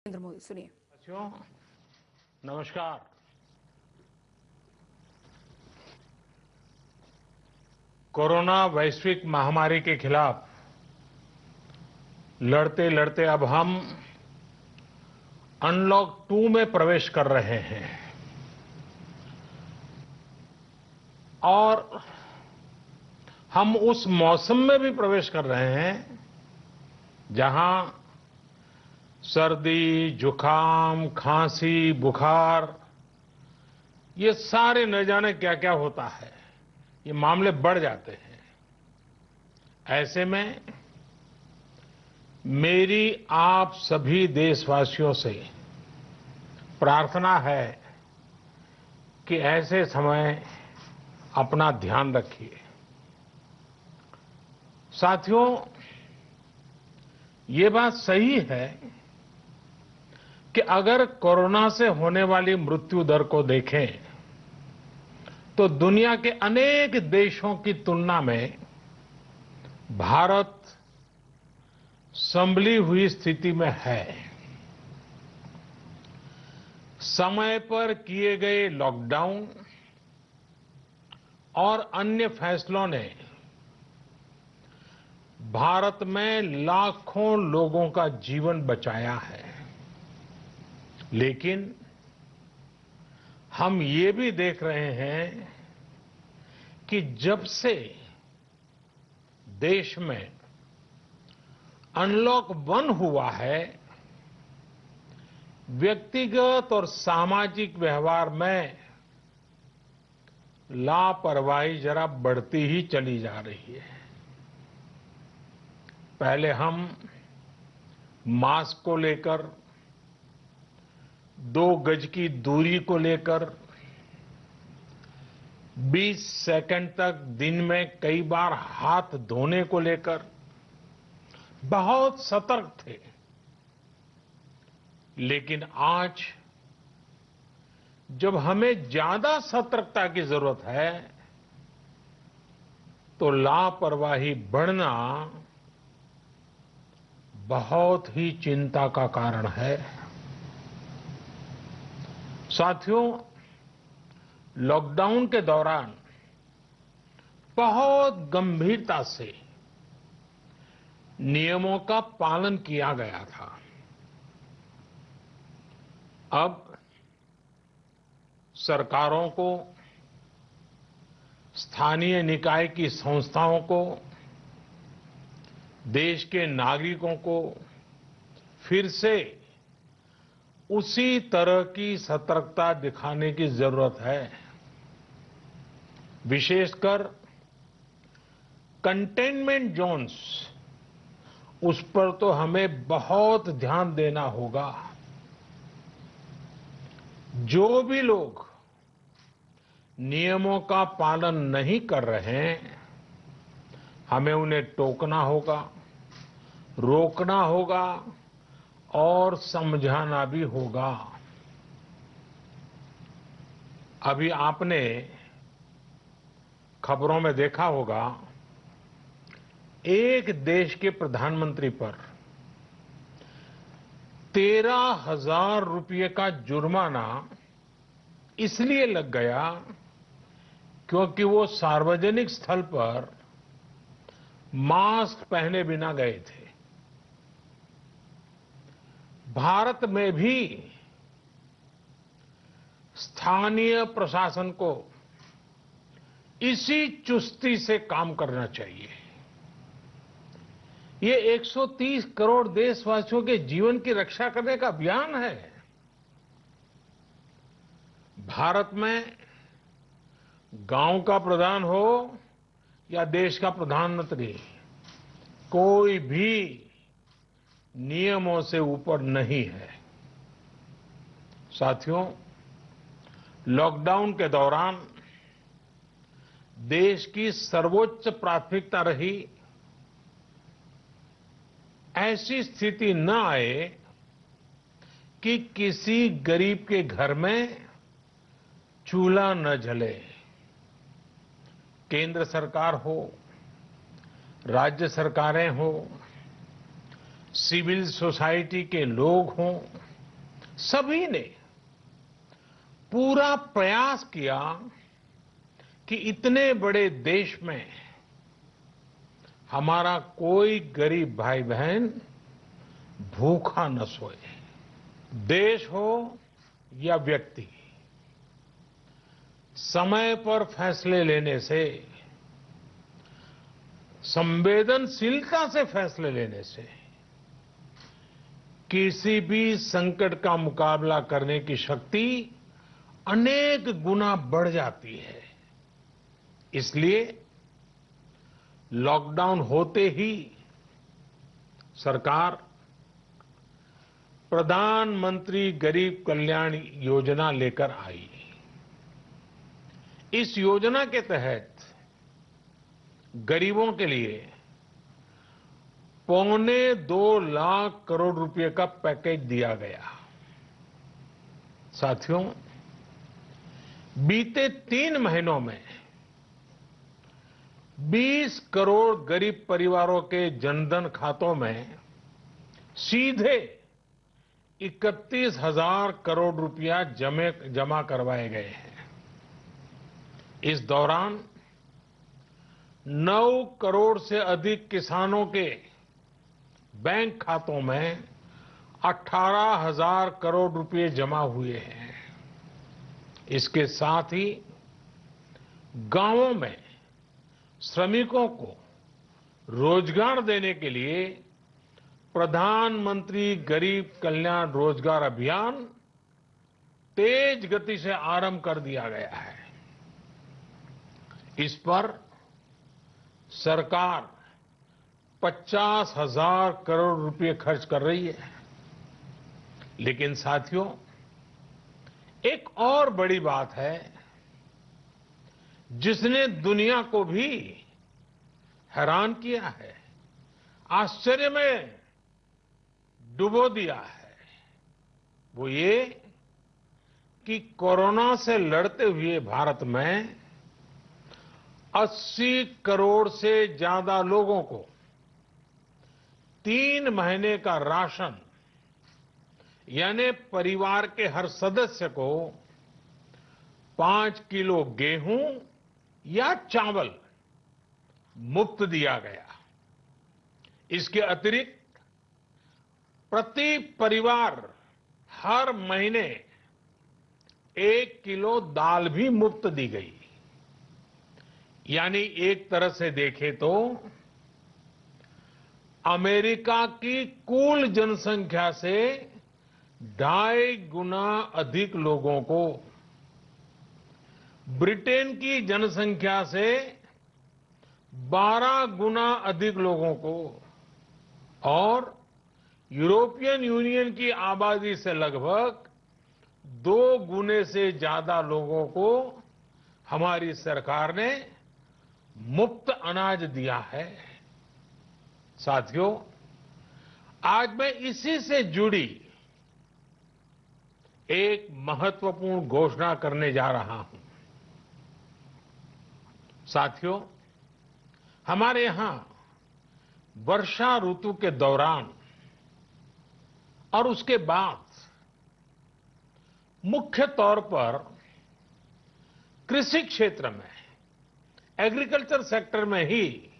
नरेंद्र मोदी सुनिए। नमस्कार। कोरोना वैश्विक महामारी के खिलाफ लड़ते लड़ते अब हम अनलॉक 2 में प्रवेश कर रहे हैं और हम उस मौसम में भी प्रवेश कर रहे हैं जहां सर्दी, जुकाम, खांसी, बुखार ये सारे न जाने क्या क्या होता है, ये मामले बढ़ जाते हैं। ऐसे में मेरी आप सभी देशवासियों से प्रार्थना है कि ऐसे समय अपना ध्यान रखिए। साथियों, ये बात सही है कि अगर कोरोना से होने वाली मृत्यु दर को देखें तो दुनिया के अनेक देशों की तुलना में भारत संभली हुई स्थिति में है। समय पर किए गए लॉकडाउन और अन्य फैसलों ने भारत में लाखों लोगों का जीवन बचाया है, लेकिन हम ये भी देख रहे हैं कि जब से देश में अनलॉक 1 हुआ है, व्यक्तिगत और सामाजिक व्यवहार में लापरवाही जरा बढ़ती ही चली जा रही है। पहले हम मास्क को लेकर, 2 गज की दूरी को लेकर 20 सेकंड तक दिन में कई बार हाथ धोने को लेकर बहुत सतर्क थे, लेकिन आज जब हमें ज्यादा सतर्कता की जरूरत है तो लापरवाही बढ़ना बहुत ही चिंता का कारण है। साथियों, लॉकडाउन के दौरान बहुत गंभीरता से नियमों का पालन किया गया था। अब सरकारों को, स्थानीय निकाय की संस्थाओं को, देश के नागरिकों को फिर से उसी तरह की सतर्कता दिखाने की जरूरत है। विशेषकर कंटेनमेंट जोन्स, उस पर तो हमें बहुत ध्यान देना होगा। जो भी लोग नियमों का पालन नहीं कर रहे हैं, हमें उन्हें टोकना होगा, रोकना होगा और समझाना भी होगा। अभी आपने खबरों में देखा होगा, एक देश के प्रधानमंत्री पर 13,000 रुपये का जुर्माना इसलिए लग गया क्योंकि वो सार्वजनिक स्थल पर मास्क पहने बिना गए थे। भारत में भी स्थानीय प्रशासन को इसी चुस्ती से काम करना चाहिए। ये 130 करोड़ देशवासियों के जीवन की रक्षा करने का अभियान है। भारत में गांव का प्रधान हो या देश का प्रधानमंत्री, कोई भी नियमों से ऊपर नहीं है। साथियों, लॉकडाउन के दौरान देश की सर्वोच्च प्राथमिकता रही ऐसी स्थिति न आए कि किसी गरीब के घर में चूल्हा न जले। केंद्र सरकार हो, राज्य सरकारें हो, सिविल सोसाइटी के लोग हों, सभी ने पूरा प्रयास किया कि इतने बड़े देश में हमारा कोई गरीब भाई बहन भूखा न सोए। देश हो या व्यक्ति, समय पर फैसले लेने से, संवेदनशीलता से फैसले लेने से किसी भी संकट का मुकाबला करने की शक्ति अनेक गुना बढ़ जाती है। इसलिए लॉकडाउन होते ही सरकार प्रधानमंत्री गरीब कल्याण योजना लेकर आई। इस योजना के तहत गरीबों के लिए 2.25 लाख करोड़ रुपए का पैकेज दिया गया। साथियों, बीते 3 महीनों में 20 करोड़ गरीब परिवारों के जनधन खातों में सीधे 31,000 करोड़ रुपया जमा करवाए गए हैं। इस दौरान 9 करोड़ से अधिक किसानों के बैंक खातों में 18,000 करोड़ रुपए जमा हुए हैं। इसके साथ ही गांवों में श्रमिकों को रोजगार देने के लिए प्रधानमंत्री गरीब कल्याण रोजगार अभियान तेज गति से आरंभ कर दिया गया है। इस पर सरकार 50,000 करोड़ रुपए खर्च कर रही है। लेकिन साथियों, एक और बड़ी बात है जिसने दुनिया को भी हैरान किया है, आश्चर्य में डुबो दिया है। वो ये कि कोरोना से लड़ते हुए भारत में 80 करोड़ से ज्यादा लोगों को 3 महीने का राशन, यानी परिवार के हर सदस्य को 5 किलो गेहूं या चावल मुफ्त दिया गया। इसके अतिरिक्त प्रति परिवार हर महीने 1 किलो दाल भी मुफ्त दी गई। यानी एक तरह से देखें तो अमेरिका की कुल जनसंख्या से 2.5 गुना अधिक लोगों को, ब्रिटेन की जनसंख्या से 12 गुना अधिक लोगों को और यूरोपियन यूनियन की आबादी से लगभग 2 गुने से ज्यादा लोगों को हमारी सरकार ने मुफ्त अनाज दिया है। साथियों, आज मैं इसी से जुड़ी एक महत्वपूर्ण घोषणा करने जा रहा हूं। साथियों, हमारे यहां वर्षा ऋतु के दौरान और उसके बाद मुख्य तौर पर कृषि क्षेत्र में, एग्रीकल्चर सेक्टर में ही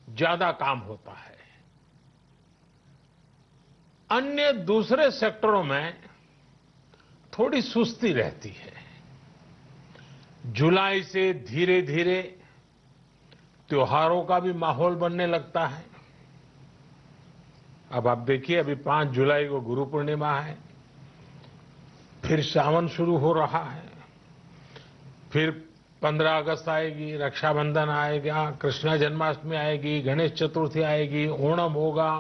ज्यादा काम होता है। अन्य दूसरे सेक्टरों में थोड़ी सुस्ती रहती है। जुलाई से धीरे धीरे त्योहारों का भी माहौल बनने लगता है। अब आप देखिए, अभी 5 जुलाई को गुरु पूर्णिमा है, फिर सावन शुरू हो रहा है, फिर 15 अगस्त आएगी, रक्षाबंधन आएगा, कृष्ण जन्माष्टमी आएगी, गणेश चतुर्थी आएगी, ओणम होगा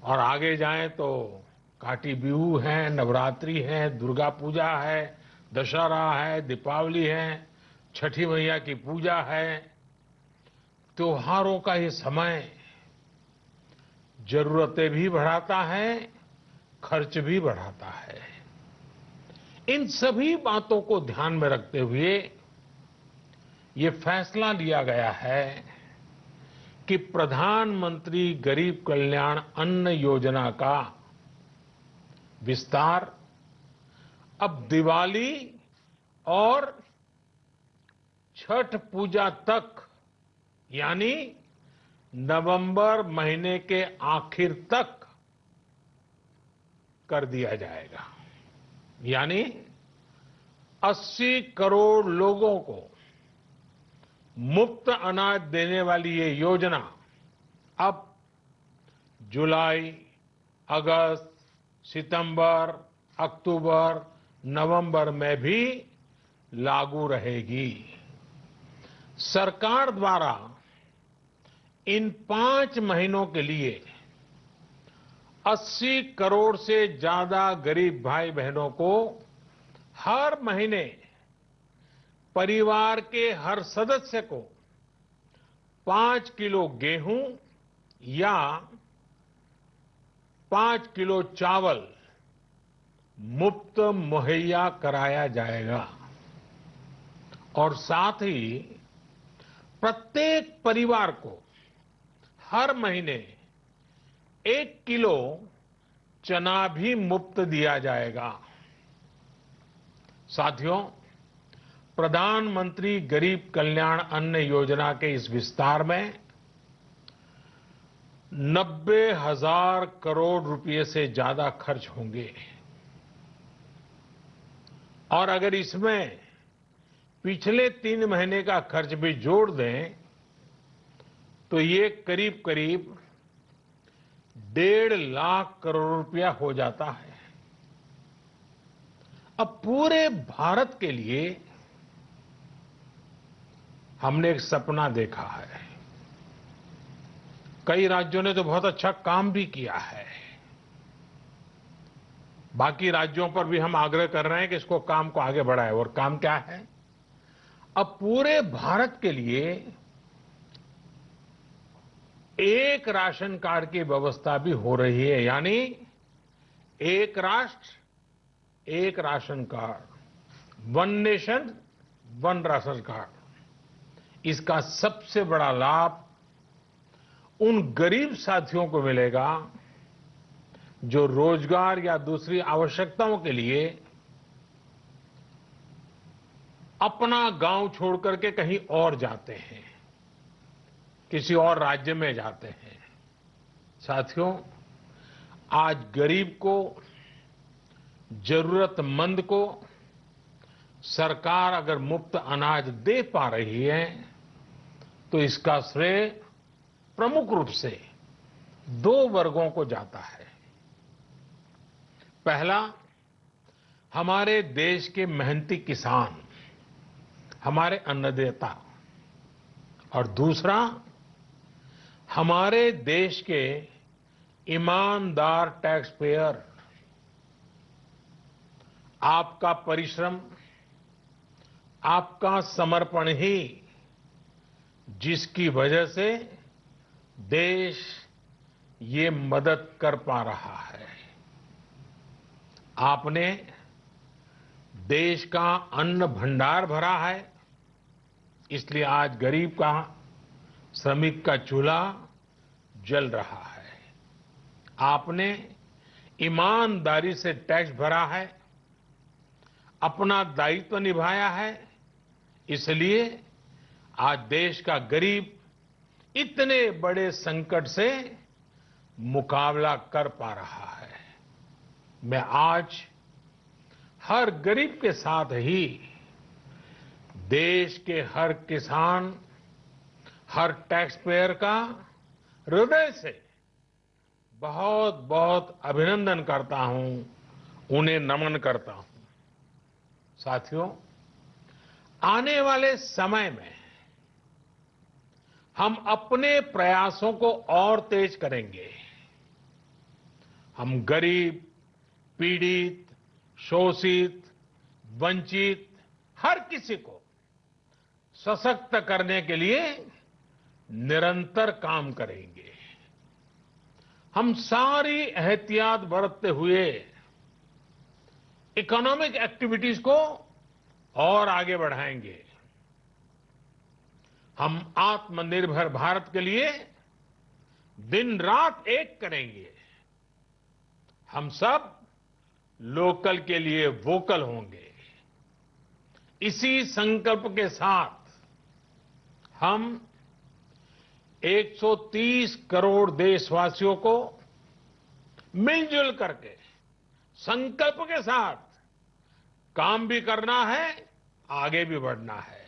और आगे जाएं तो काटी बिहू है, नवरात्रि है, दुर्गा पूजा है, दशहरा है, दीपावली है, छठी मैया की पूजा है। त्योहारों का ये समय जरूरतें भी बढ़ाता है, खर्च भी बढ़ाता है। इन सभी बातों को ध्यान में रखते हुए ये फैसला लिया गया है कि प्रधानमंत्री गरीब कल्याण अन्न योजना का विस्तार अब दिवाली और छठ पूजा तक, यानी नवंबर महीने के आखिर तक कर दिया जाएगा। यानी 80 करोड़ लोगों को मुफ्त अनाज देने वाली ये योजना अब जुलाई, अगस्त, सितंबर, अक्टूबर, नवंबर में भी लागू रहेगी। सरकार द्वारा इन 5 महीनों के लिए 80 करोड़ से ज्यादा गरीब भाई बहनों को हर महीने परिवार के हर सदस्य को 5 किलो गेहूं या 5 किलो चावल मुफ्त मुहैया कराया जाएगा और साथ ही प्रत्येक परिवार को हर महीने 1 किलो चना भी मुफ्त दिया जाएगा। साथियों, प्रधानमंत्री गरीब कल्याण अन्न योजना के इस विस्तार में 90,000 करोड़ रुपए से ज्यादा खर्च होंगे और अगर इसमें पिछले 3 महीने का खर्च भी जोड़ दें तो ये करीब करीब 1.5 लाख करोड़ रुपया हो जाता है। अब पूरे भारत के लिए हमने एक सपना देखा है। कई राज्यों ने तो बहुत अच्छा काम भी किया है। बाकी राज्यों पर भी हम आग्रह कर रहे हैं कि इसको काम को आगे बढ़ाएं। और काम क्या है? अब पूरे भारत के लिए एक राशन कार्ड की व्यवस्था भी हो रही है, यानी एक राष्ट्र एक ration card, one nation one ration card. इसका सबसे बड़ा लाभ उन गरीब साथियों को मिलेगा जो रोजगार या दूसरी आवश्यकताओं के लिए अपना गांव छोड़ करके कहीं और जाते हैं, किसी और राज्य में जाते हैं। साथियों, आज गरीब को, जरूरतमंद को सरकार अगर मुफ्त अनाज दे पा रही है तो इसका श्रेय प्रमुख रूप से 2 वर्गों को जाता है। पहला, हमारे देश के मेहनती किसान, हमारे अन्नदाता, और दूसरा हमारे देश के ईमानदार टैक्स पेयर। आपका परिश्रम, आपका समर्पण ही जिसकी वजह से देश ये मदद कर पा रहा है। आपने देश का अन्न भंडार भरा है, इसलिए आज गरीब का, श्रमिक का चूल्हा जल रहा है। आपने ईमानदारी से टैक्स भरा है, अपना दायित्व निभाया है, इसलिए आज देश का गरीब इतने बड़े संकट से मुकाबला कर पा रहा है। मैं आज हर गरीब के साथ ही देश के हर किसान, हर टैक्स पेयर का हृदय से बहुत बहुत अभिनंदन करता हूं, उन्हें नमन करता हूं। साथियों, आने वाले समय में हम अपने प्रयासों को और तेज करेंगे। हम गरीब, पीड़ित, शोषित, वंचित हर किसी को सशक्त करने के लिए निरंतर काम करेंगे। हम सारी एहतियात बरतते हुए इकोनॉमिक एक्टिविटीज को और आगे बढ़ाएंगे। हम आत्मनिर्भर भारत के लिए दिन रात एक करेंगे। हम सब लोकल के लिए वोकल होंगे। इसी संकल्प के साथ हम 130 करोड़ देशवासियों को मिलजुल करके संकल्प के साथ काम भी करना है, आगे भी बढ़ना है।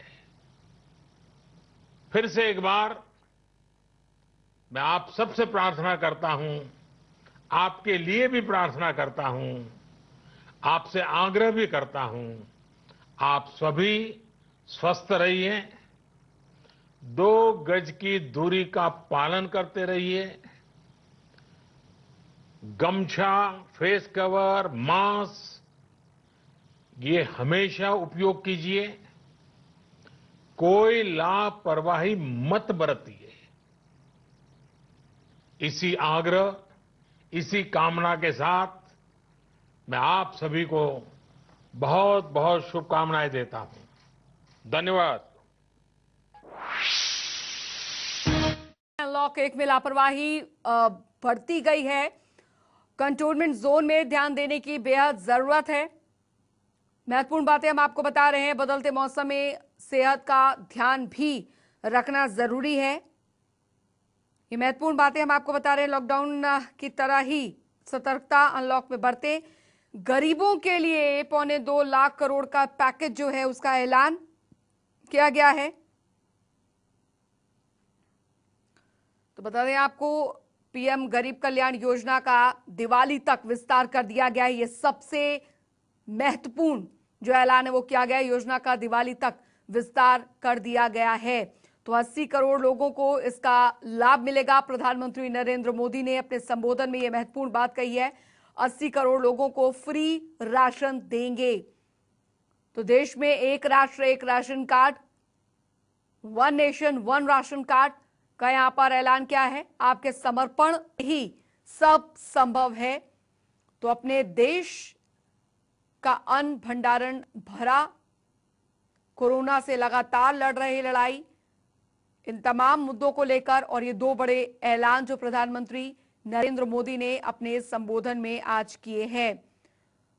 फिर से एक बार मैं आप सबसे प्रार्थना करता हूं, आपके लिए भी प्रार्थना करता हूं, आपसे आग्रह भी करता हूं, आप सभी स्वस्थ रहिए, 2 गज की दूरी का पालन करते रहिए, गमछा, फेस कवर, मास्क ये हमेशा उपयोग कीजिए, कोई लापरवाही मत बरतिए। इसी आग्रह, इसी कामना के साथ मैं आप सभी को बहुत बहुत शुभकामनाएं देता हूं। धन्यवाद। अनलॉक 1 में लापरवाही बढ़ती गई है। कंटोनमेंट जोन में ध्यान देने की बेहद जरूरत है। महत्वपूर्ण बातें हम आपको बता रहे हैं। बदलते मौसम में सेहत का ध्यान भी रखना जरूरी है। ये महत्वपूर्ण बातें हम आपको बता रहे हैं। लॉकडाउन की तरह ही सतर्कता अनलॉक में बढ़ते गरीबों के लिए 1.25 लाख करोड़ का पैकेज जो है उसका ऐलान किया गया है। तो बता दें आपको, पीएम गरीब कल्याण योजना का दिवाली तक विस्तार कर दिया गया है। ये सबसे महत्वपूर्ण जो ऐलान है वो किया गया है। योजना का दिवाली तक विस्तार कर दिया गया है। तो 80 करोड़ लोगों को इसका लाभ मिलेगा। प्रधानमंत्री नरेंद्र मोदी ने अपने संबोधन में यह महत्वपूर्ण बात कही है, 80 करोड़ लोगों को फ्री राशन देंगे। तो देश में एक राष्ट्र एक ration card, one nation one ration card का यहां पर ऐलान किया है। आपके समर्पण ही सब संभव है। तो अपने देश का अन्न भंडारण भरा, कोरोना से लगातार लड़ रही लड़ाई, इन तमाम मुद्दों को लेकर और ये 2 बड़े ऐलान जो प्रधानमंत्री नरेंद्र मोदी ने अपने संबोधन में आज किए हैं।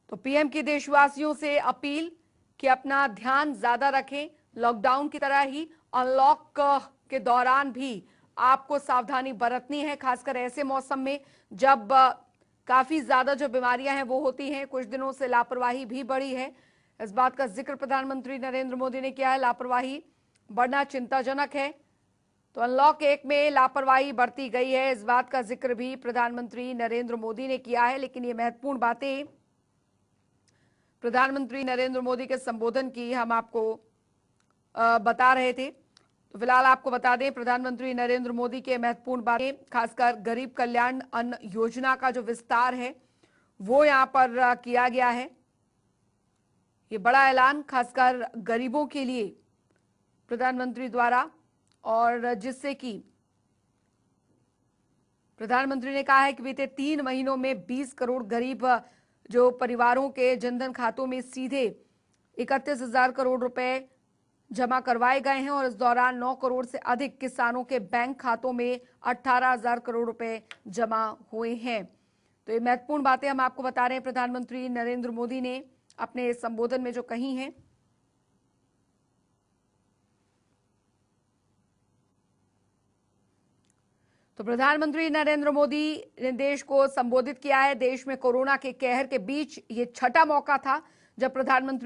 तो पीएम की देशवासियों से अपील कि अपना ध्यान ज्यादा रखें। लॉकडाउन की तरह ही अनलॉक के दौरान भी आपको सावधानी बरतनी है, खासकर ऐसे मौसम में जब काफी ज्यादा जो बीमारियां हैं वो होती हैं। कुछ दिनों से लापरवाही भी बढ़ी है। इस बात का जिक्र प्रधानमंत्री नरेंद्र मोदी ने किया है। लापरवाही बढ़ना चिंताजनक है। तो अनलॉक 1 में लापरवाही बढ़ती गई है, इस बात का जिक्र भी प्रधानमंत्री नरेंद्र मोदी ने किया है। लेकिन ये महत्वपूर्ण बातें प्रधानमंत्री नरेंद्र मोदी के संबोधन की हम आपको बता रहे थे। तो फिलहाल आपको बता दें, प्रधानमंत्री नरेंद्र मोदी के महत्वपूर्ण बातें, खासकर गरीब कल्याण अन्न योजना का जो विस्तार है वो यहां पर किया गया है। ये बड़ा ऐलान खासकर गरीबों के लिए प्रधानमंत्री द्वारा, और जिससे कि प्रधानमंत्री ने कहा है कि बीते 3 महीनों में 20 करोड़ गरीब जो परिवारों के जनधन खातों में सीधे 31,000 करोड़ रुपए जमा करवाए गए हैं और इस दौरान 9 करोड़ से अधिक किसानों के बैंक खातों में 18,000 करोड़ रुपए जमा हुए हैं। तो ये महत्वपूर्ण बातें हम आपको बता रहे हैं, प्रधानमंत्री नरेंद्र मोदी ने अपने संबोधन में जो कही हैं। तो प्रधानमंत्री नरेंद्र मोदी ने देश को संबोधित किया है। देश में कोरोना के कहर के बीच ये छठा मौका था जब प्रधानमंत्री